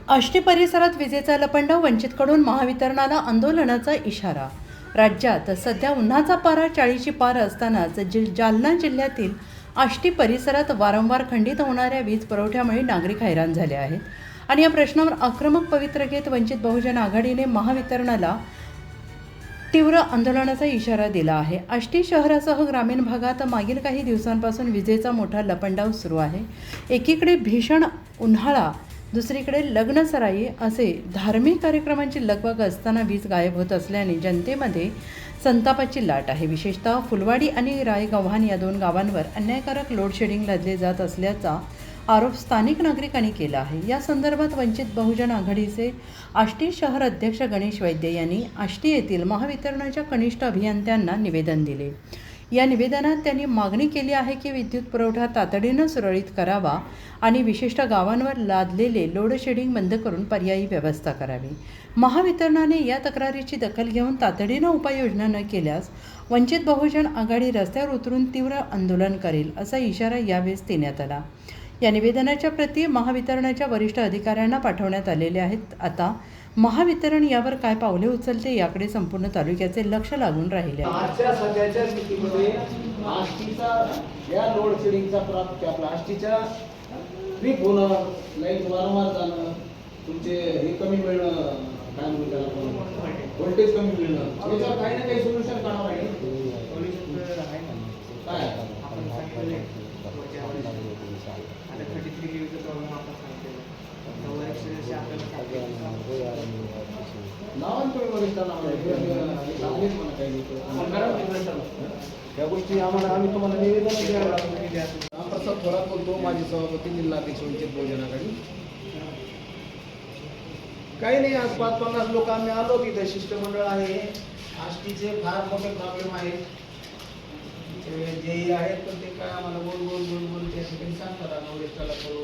आष्टी परिसरात विजेचा लपंडाव, वंचितकडून महावितरणाला आंदोलनाचा इशारा। राज्यात सध्या उन्हाचा पारा 40ची पार असतानाच जालना जिल्ह्यातील आष्टी परिसरात वारंवार खंडित होणाऱ्या वीज पुरवठ्यामुळे नागरिक हैराण झाले आहेत आणि या प्रश्नावर आक्रमक पवित्रा घेत वंचित बहुजन आघाडीने महावितरणाला तीव्र आंदोलनाचा इशारा दिला आहे। आष्टी शहरासह ग्रामीण भागात मागील काही दिवसांपासून विजेचा मोठा लपंडाव सुरू आहे। एकीकडे भीषण उन्हाळा, दुसरीकडे लग्नसराई असे धार्मिक कार्यक्रमांची लगबग असताना वीज गायब होत असल्याने जनतेमध्ये संतापाची लाट आहे। विशेषतः फुलवाडी आणि रायगव्हाण या दोन गावांवर अन्यायकारक लोडशेडिंग लादले जात असल्याचा आरोप स्थानिक नागरिकांनी केला आहे। या संदर्भात वंचित बहुजन आघाडीचे आष्टी शहर अध्यक्ष गणेश वैद्य यांनी आष्टी येथील महावितरणाच्या कनिष्ठ अभियंत्यांना निवेदन दिले। या निवेदनात त्यांनी मागणी केली आहे की विद्युत पुरवठा तातडीनं सुरळीत करावा आणि विशिष्ट गावांवर लादलेले लोडशेडिंग बंद करून पर्यायी व्यवस्था करावी। महावितरणाने या तक्रारीची दखल घेऊन तातडीनं उपाययोजना न केल्यास वंचित बहुजन आघाडी रस्त्यावर उतरून तीव्र आंदोलन करेल, असा इशारा यावेळी देण्यात आला। या निवेदनाच्या प्रती महावितरणाच्या वरिष्ठ अधिकाऱ्यांना पाठवण्यात आलेले आहेत। आता महावितरण यावर काय पावले उचलते याकडे संपूर्ण तालुक्याचे लक्ष लागून राहिले आहे। आजच्या सध्याच्या स्थितीमध्ये आष्टीचा या लोड शेडिंगचा प्राप्त आपला आष्टीच्या ट्रिप होणं, लाईट वारंवार जाणं, तुमचे हे कमी मिळणं, काय म्हणतात त्याला, व्होल्टेज कमी मिळणं, याच्यावर काही ना काही सोल्युशन काढावं लागेल। काय नावान तुम्ही वरिष्ठांना या गोष्टी आम्ही तुम्हाला निवेदन द्यायला प्रसाद थोरात बोलतो, माझे सभापती जिल्हाध्यक्ष वंचित बहुजन आघाडी। काही नाही, आज 5-50 लोक आम्ही आलो की इथे शिष्टमंडळ आहे। आष्टीचे फार मोठे प्रॉब्लेम आहेत, जे आहेत पण ते काय आम्हाला बोल त्या ठिकाणी सांगतात, वरिष्ठाला करू।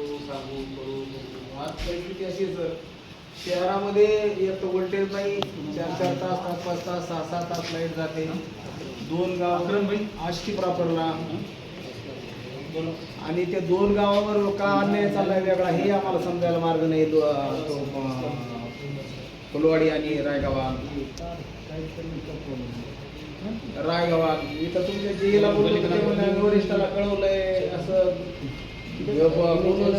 आज परिस्थिती अशी सर, शहरामध्ये एक व्होल्टेज नाही, 4-4 तास, 5-5 तास, 6-6 तास लाईट जाते। 2 गाव आष्टी प्रॉपरला, आणि त्या 2 गावावर का अन्याय चाललाय वेगळा हे आम्हाला समजायला मार्ग नाही। फुलवाडी आणि रायगव्हाण इथं तुमच्या जेला बोलतो, वरिष्ठाला कळवलंय असं बोलून